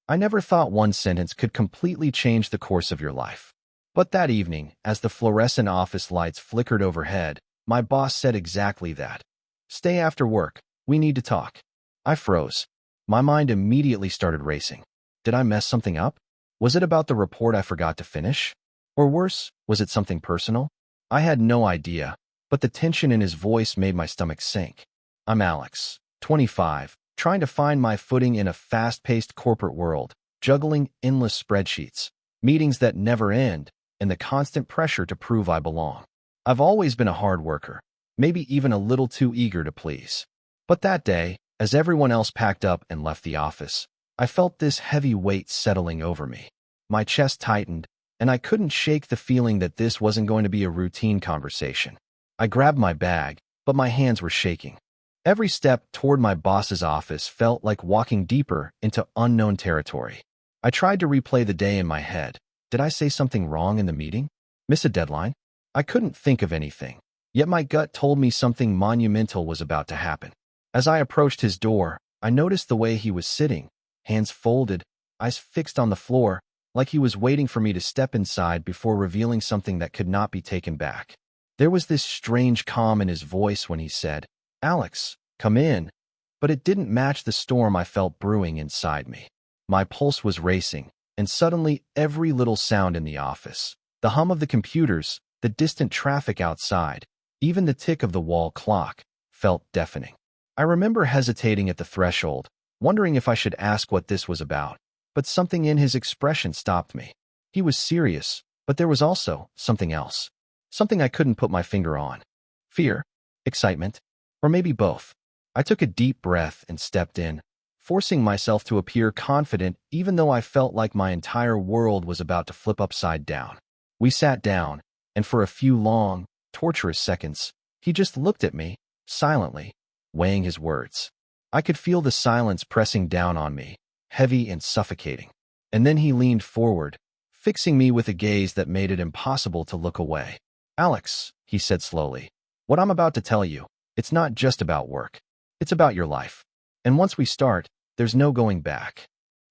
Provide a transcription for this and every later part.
I never thought one sentence could completely change the course of your life. But that evening, as the fluorescent office lights flickered overhead, my boss said exactly that. "Stay after work. We need to talk." I froze. My mind immediately started racing. Did I mess something up? Was it about the report I forgot to finish? Or worse, was it something personal? I had no idea, but the tension in his voice made my stomach sink. I'm Alex, 25, trying to find my footing in a fast-paced corporate world, juggling endless spreadsheets, meetings that never end, and the constant pressure to prove I belong. I've always been a hard worker, maybe even a little too eager to please. But that day, as everyone else packed up and left the office, I felt this heavy weight settling over me. My chest tightened, and I couldn't shake the feeling that this wasn't going to be a routine conversation. I grabbed my bag, but my hands were shaking. Every step toward my boss's office felt like walking deeper into unknown territory. I tried to replay the day in my head. Did I say something wrong in the meeting? Miss a deadline? I couldn't think of anything, yet my gut told me something monumental was about to happen. As I approached his door, I noticed the way he was sitting, hands folded, eyes fixed on the floor, like he was waiting for me to step inside before revealing something that could not be taken back. There was this strange calm in his voice when he said, "Alex, come in," but it didn't match the storm I felt brewing inside me. My pulse was racing, and suddenly every little sound in the office, the hum of the computers, the distant traffic outside, even the tick of the wall clock, felt deafening. I remember hesitating at the threshold, wondering if I should ask what this was about, but something in his expression stopped me. He was serious, but there was also something else. Something I couldn't put my finger on. Fear? Excitement? Or maybe both. I took a deep breath and stepped in, forcing myself to appear confident even though I felt like my entire world was about to flip upside down. We sat down, and for a few long, torturous seconds, he just looked at me, silently, weighing his words. I could feel the silence pressing down on me, heavy and suffocating. And then he leaned forward, fixing me with a gaze that made it impossible to look away. "Alex," he said slowly, "what I'm about to tell you, it's not just about work. It's about your life. And once we start, there's no going back."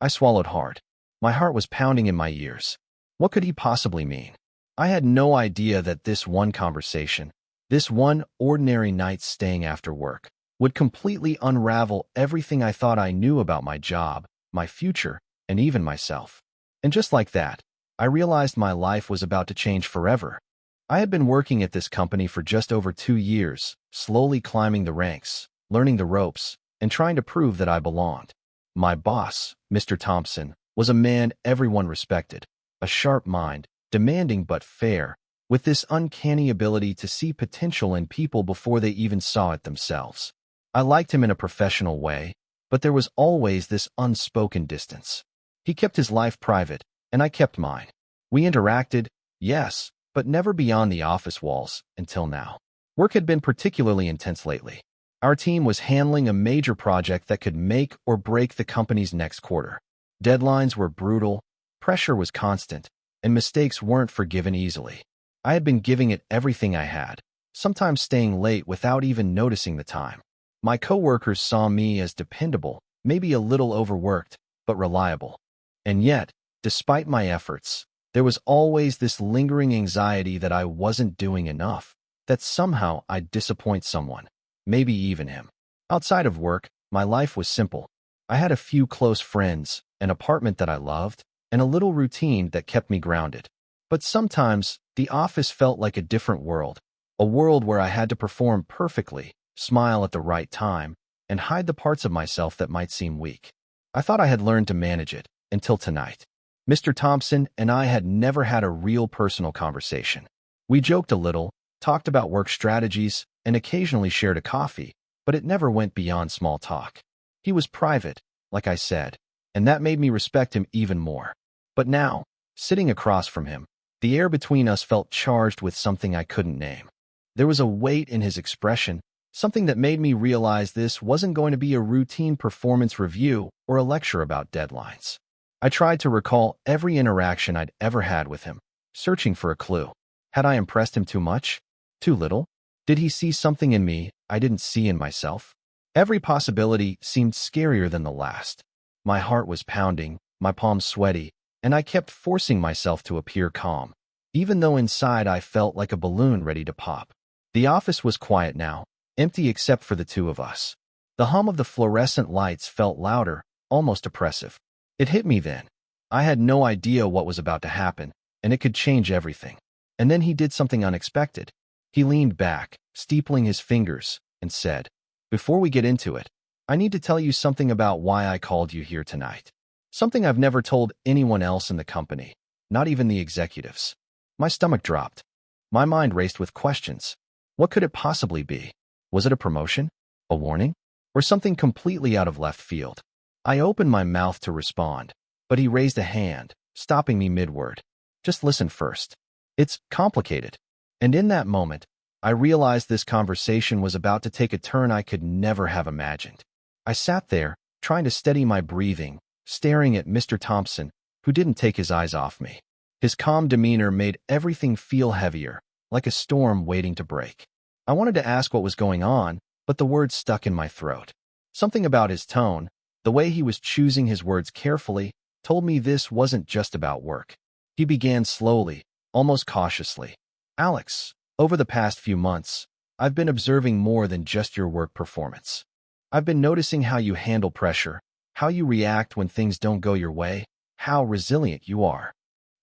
I swallowed hard. My heart was pounding in my ears. What could he possibly mean? I had no idea that this one conversation, this one ordinary night staying after work, would completely unravel everything I thought I knew about my job, my future, and even myself. And just like that, I realized my life was about to change forever. I had been working at this company for just over 2 years, slowly climbing the ranks, learning the ropes, and trying to prove that I belonged. My boss, Mr. Thompson, was a man everyone respected, a sharp mind, demanding but fair, with this uncanny ability to see potential in people before they even saw it themselves. I liked him in a professional way, but there was always this unspoken distance. He kept his life private, and I kept mine. We interacted, yes, but never beyond the office walls, until now. Work had been particularly intense lately. Our team was handling a major project that could make or break the company's next quarter. Deadlines were brutal, pressure was constant, and mistakes weren't forgiven easily. I had been giving it everything I had, sometimes staying late without even noticing the time. My coworkers saw me as dependable, maybe a little overworked, but reliable. And yet, despite my efforts, there was always this lingering anxiety that I wasn't doing enough, that somehow I'd disappoint someone, maybe even him. Outside of work, my life was simple. I had a few close friends, an apartment that I loved, and a little routine that kept me grounded. But sometimes, the office felt like a different world, a world where I had to perform perfectly, smile at the right time, and hide the parts of myself that might seem weak. I thought I had learned to manage it, until tonight. Mr. Thompson and I had never had a real personal conversation. We joked a little, talked about work strategies, and occasionally shared a coffee, but it never went beyond small talk. He was private, like I said, and that made me respect him even more. But now, sitting across from him, the air between us felt charged with something I couldn't name. There was a weight in his expression, something that made me realize this wasn't going to be a routine performance review or a lecture about deadlines. I tried to recall every interaction I'd ever had with him, searching for a clue. Had I impressed him too much? Too little? Did he see something in me I didn't see in myself? Every possibility seemed scarier than the last. My heart was pounding, my palms sweaty, and I kept forcing myself to appear calm, even though inside I felt like a balloon ready to pop. The office was quiet now, empty except for the two of us. The hum of the fluorescent lights felt louder, almost oppressive. It hit me then. I had no idea what was about to happen, and it could change everything. And then he did something unexpected. He leaned back, steepling his fingers, and said, "Before we get into it, I need to tell you something about why I called you here tonight. Something I've never told anyone else in the company, not even the executives." My stomach dropped. My mind raced with questions. What could it possibly be? Was it a promotion? A warning? Or something completely out of left field? I opened my mouth to respond, but he raised a hand, stopping me mid-word. "Just listen first. It's complicated." And in that moment, I realized this conversation was about to take a turn I could never have imagined. I sat there, trying to steady my breathing, staring at Mr. Thompson, who didn't take his eyes off me. His calm demeanor made everything feel heavier, like a storm waiting to break. I wanted to ask what was going on, but the words stuck in my throat. Something about his tone, the way he was choosing his words carefully, told me this wasn't just about work. He began slowly, almost cautiously. "Alex, over the past few months, I've been observing more than just your work performance. I've been noticing how you handle pressure, how you react when things don't go your way, how resilient you are."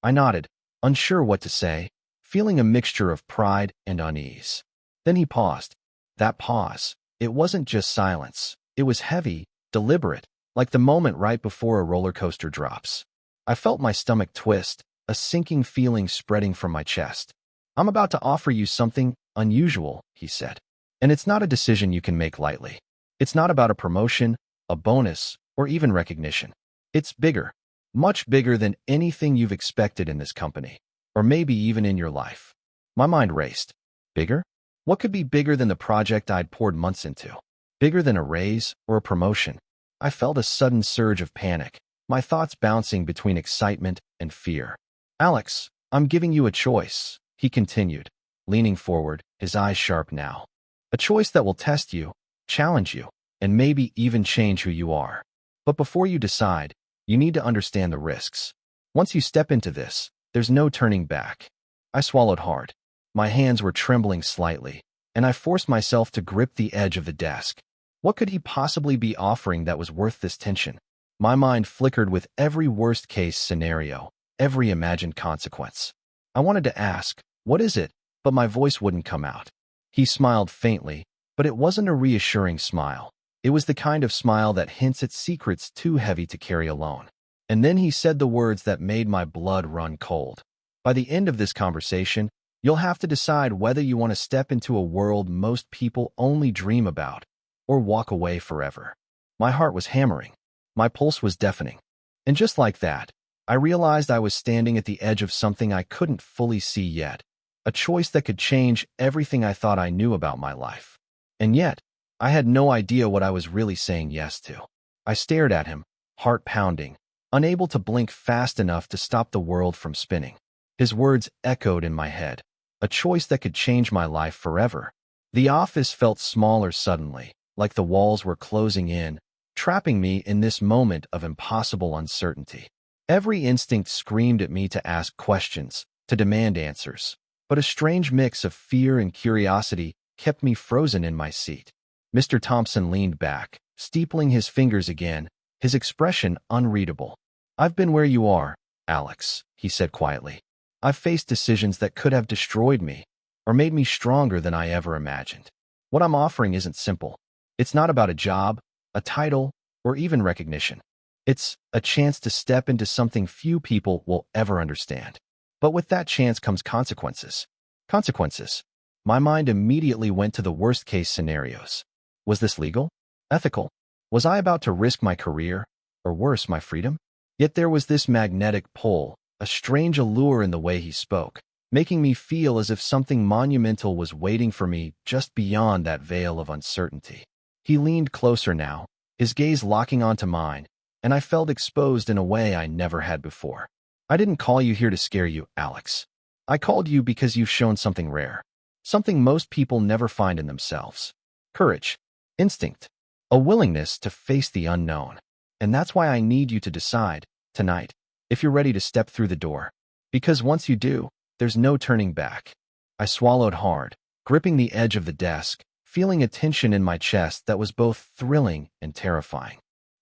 I nodded, unsure what to say, feeling a mixture of pride and unease. Then he paused. That pause, it wasn't just silence. It was heavy, deliberate, like the moment right before a roller coaster drops. I felt my stomach twist, a sinking feeling spreading from my chest. "I'm about to offer you something unusual," he said. "And it's not a decision you can make lightly. It's not about a promotion, a bonus, or even recognition. It's bigger, much bigger than anything you've expected in this company, or maybe even in your life." My mind raced. Bigger? What could be bigger than the project I'd poured months into? Bigger than a raise or a promotion? I felt a sudden surge of panic, my thoughts bouncing between excitement and fear. "Alex, I'm giving you a choice," he continued, leaning forward, his eyes sharp now. "A choice that will test you, challenge you, and maybe even change who you are. But before you decide, you need to understand the risks. Once you step into this, there's no turning back." I swallowed hard. My hands were trembling slightly, and I forced myself to grip the edge of the desk. What could he possibly be offering that was worth this tension? My mind flickered with every worst-case scenario, every imagined consequence. I wanted to ask, "What is it?" but my voice wouldn't come out. He smiled faintly, but it wasn't a reassuring smile. It was the kind of smile that hints at secrets too heavy to carry alone. And then he said the words that made my blood run cold. "By the end of this conversation, you'll have to decide whether you want to step into a world most people only dream about, or walk away forever." My heart was hammering. My pulse was deafening. And just like that, I realized I was standing at the edge of something I couldn't fully see yet, a choice that could change everything I thought I knew about my life. And yet, I had no idea what I was really saying yes to. I stared at him, heart pounding, unable to blink fast enough to stop the world from spinning. His words echoed in my head. A choice that could change my life forever. The office felt smaller suddenly, like the walls were closing in, trapping me in this moment of impossible uncertainty. Every instinct screamed at me to ask questions, to demand answers, but a strange mix of fear and curiosity kept me frozen in my seat. Mr. Thompson leaned back, steepling his fingers again, his expression unreadable. "I've been where you are, Alex," he said quietly. "I've faced decisions that could have destroyed me, or made me stronger than I ever imagined. What I'm offering isn't simple. It's not about a job, a title, or even recognition. It's a chance to step into something few people will ever understand. But with that chance comes consequences." Consequences. My mind immediately went to the worst-case scenarios. Was this legal? Ethical? Was I about to risk my career, or worse, my freedom? Yet there was this magnetic pull, a strange allure in the way he spoke, making me feel as if something monumental was waiting for me just beyond that veil of uncertainty. He leaned closer now, his gaze locking onto mine, and I felt exposed in a way I never had before. "I didn't call you here to scare you, Alex. I called you because you've shown something rare, something most people never find in themselves. Courage, instinct, a willingness to face the unknown. And that's why I need you to decide, Tonight, if you're ready to step through the door. Because once you do, there's no turning back. I swallowed hard, gripping the edge of the desk, feeling a tension in my chest that was both thrilling and terrifying.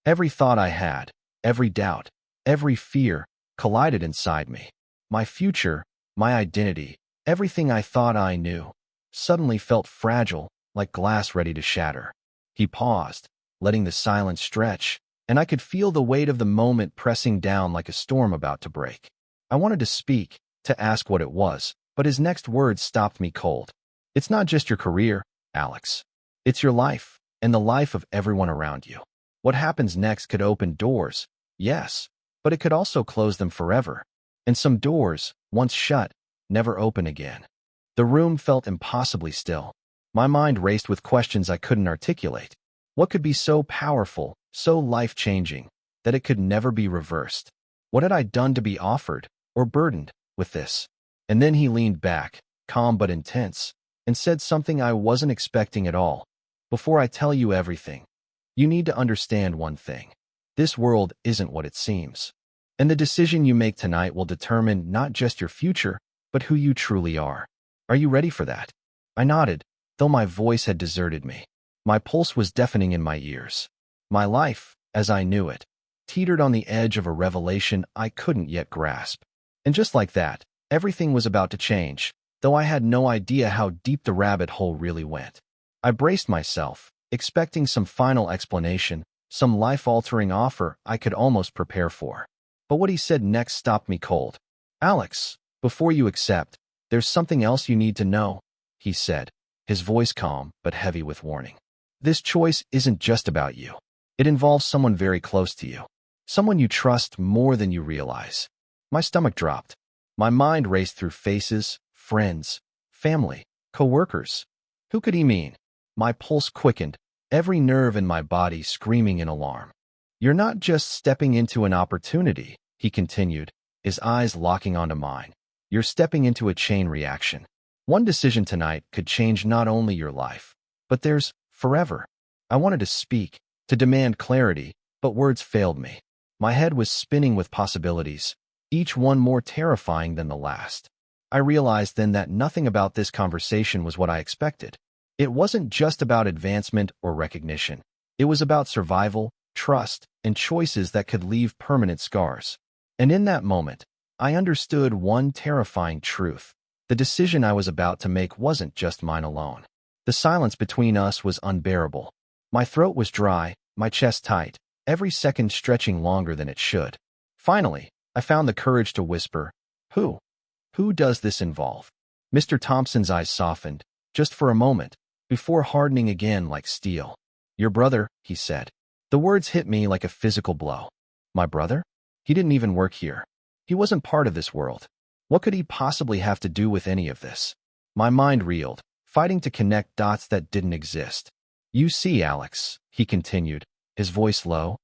Every thought I had, every doubt, every fear collided inside me. My future, my identity, everything I thought I knew, suddenly felt fragile, like glass ready to shatter. He paused, letting the silence stretch, and I could feel the weight of the moment pressing down like a storm about to break. I wanted to speak, to ask what it was, but his next words stopped me cold. It's not just your career, Alex. It's your life, and the life of everyone around you. What happens next could open doors, yes, but it could also close them forever. And some doors, once shut, never open again. The room felt impossibly still. My mind raced with questions I couldn't articulate. What could be so powerful, so life-changing, that it could never be reversed? What had I done to be offered, or burdened, with this? And then he leaned back, calm but intense, and said something I wasn't expecting at all. Before I tell you everything, you need to understand one thing. This world isn't what it seems. And the decision you make tonight will determine not just your future, but who you truly are. Are you ready for that? I nodded, though my voice had deserted me. My pulse was deafening in my ears. My life, as I knew it, teetered on the edge of a revelation I couldn't yet grasp. And just like that, everything was about to change, though I had no idea how deep the rabbit hole really went. I braced myself, expecting some final explanation, some life-altering offer I could almost prepare for. But what he said next stopped me cold. Alex, before you accept, there's something else you need to know, he said, his voice calm but heavy with warning. This choice isn't just about you. It involves someone very close to you, someone you trust more than you realize. My stomach dropped. My mind raced through faces, friends, family, co-workers. Who could he mean? My pulse quickened, every nerve in my body screaming in alarm. You're not just stepping into an opportunity, he continued, his eyes locking onto mine. You're stepping into a chain reaction. One decision tonight could change not only your life, but theirs forever. I wanted to speak, to demand clarity, but words failed me. My head was spinning with possibilities, each one more terrifying than the last. I realized then that nothing about this conversation was what I expected. It wasn't just about advancement or recognition. It was about survival, trust, and choices that could leave permanent scars. And in that moment, I understood one terrifying truth. The decision I was about to make wasn't just mine alone. The silence between us was unbearable. My throat was dry, my chest tight, every second stretching longer than it should. Finally, I found the courage to whisper, Who? Who does this involve? Mr. Thompson's eyes softened, just for a moment, before hardening again like steel. Your brother, he said. The words hit me like a physical blow. My brother? He didn't even work here. He wasn't part of this world. What could he possibly have to do with any of this? My mind reeled, fighting to connect dots that didn't exist. You see, Alex, he continued, his voice low,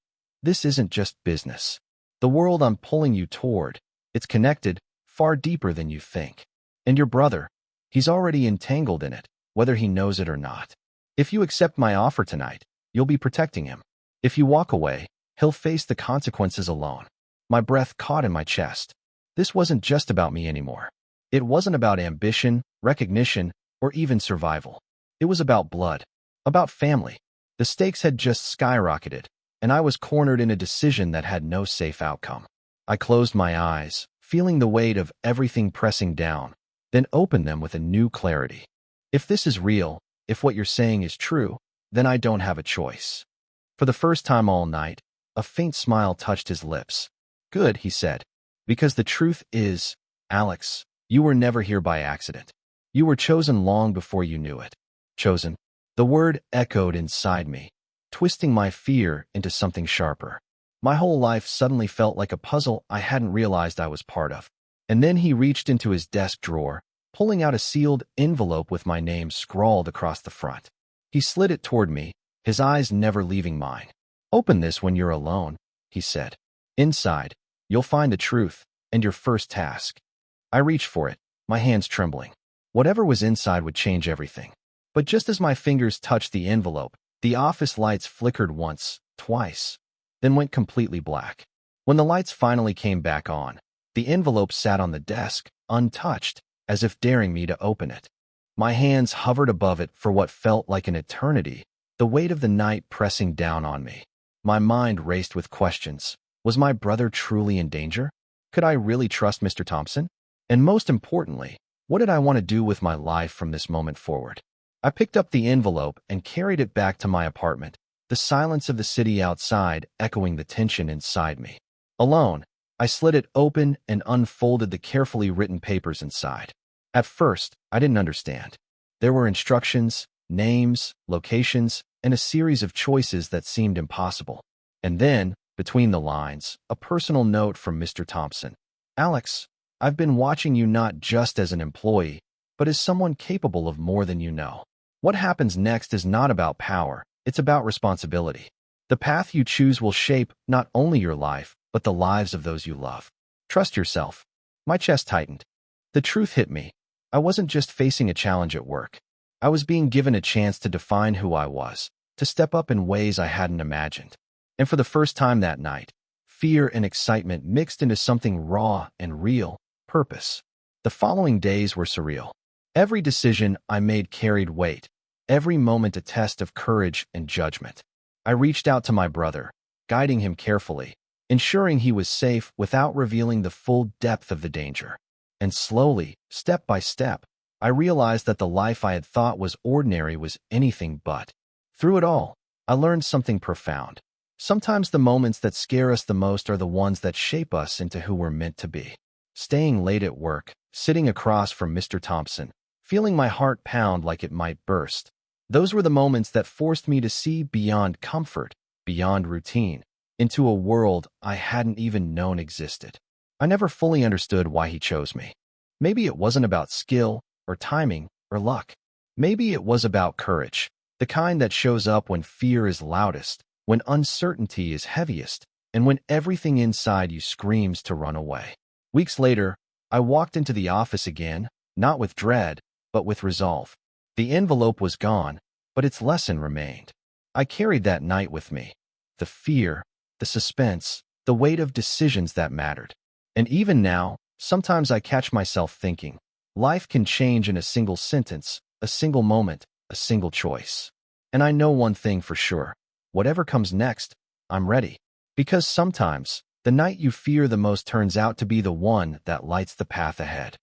this isn't just business. The world I'm pulling you toward, it's connected, far deeper than you think. And your brother, he's already entangled in it, whether he knows it or not. If you accept my offer tonight, you'll be protecting him. If you walk away, he'll face the consequences alone. My breath caught in my chest. This wasn't just about me anymore. It wasn't about ambition, recognition, or even survival. It was about blood, about family. The stakes had just skyrocketed, and I was cornered in a decision that had no safe outcome. I closed my eyes, feeling the weight of everything pressing down, then opened them with a new clarity. If this is real, if what you're saying is true, then I don't have a choice. For the first time all night, a faint smile touched his lips. Good, he said, because the truth is, Alex, you were never here by accident. You were chosen long before you knew it. Chosen. The word echoed inside me, twisting my fear into something sharper. My whole life suddenly felt like a puzzle I hadn't realized I was part of. And then he reached into his desk drawer, pulling out a sealed envelope with my name scrawled across the front. He slid it toward me, his eyes never leaving mine. Open this when you're alone, he said. Inside, you'll find the truth, and your first task. I reached for it, my hands trembling. Whatever was inside would change everything. But just as my fingers touched the envelope, the office lights flickered once, twice, then went completely black. When the lights finally came back on, the envelope sat on the desk, untouched, as if daring me to open it. My hands hovered above it for what felt like an eternity, the weight of the night pressing down on me. My mind raced with questions. Was my brother truly in danger? Could I really trust Mr. Thompson? And most importantly, what did I want to do with my life from this moment forward? I picked up the envelope and carried it back to my apartment, the silence of the city outside echoing the tension inside me. Alone, I slid it open and unfolded the carefully written papers inside. At first, I didn't understand. There were instructions, names, locations, and a series of choices that seemed impossible. And then, between the lines, a personal note from Mr. Thompson. Alex, I've been watching you not just as an employee, but as someone capable of more than you know. What happens next is not about power, it's about responsibility. The path you choose will shape not only your life, but the lives of those you love. Trust yourself. My chest tightened. The truth hit me. I wasn't just facing a challenge at work. I was being given a chance to define who I was, to step up in ways I hadn't imagined. And for the first time that night, fear and excitement mixed into something raw and real, purpose. The following days were surreal. Every decision I made carried weight, every moment a test of courage and judgment. I reached out to my brother, guiding him carefully, ensuring he was safe without revealing the full depth of the danger. And slowly, step by step, I realized that the life I had thought was ordinary was anything but. Through it all, I learned something profound. Sometimes the moments that scare us the most are the ones that shape us into who we're meant to be. Staying late at work, sitting across from Mr. Thompson, feeling my heart pound like it might burst. Those were the moments that forced me to see beyond comfort, beyond routine, into a world I hadn't even known existed. I never fully understood why he chose me. Maybe it wasn't about skill, or timing, or luck. Maybe it was about courage, the kind that shows up when fear is loudest, when uncertainty is heaviest, and when everything inside you screams to run away. Weeks later, I walked into the office again, not with dread, but with resolve. The envelope was gone, but its lesson remained. I carried that night with me. The fear, the suspense, the weight of decisions that mattered. And even now, sometimes I catch myself thinking, life can change in a single sentence, a single moment, a single choice. And I know one thing for sure. Whatever comes next, I'm ready. Because sometimes, the night you fear the most turns out to be the one that lights the path ahead.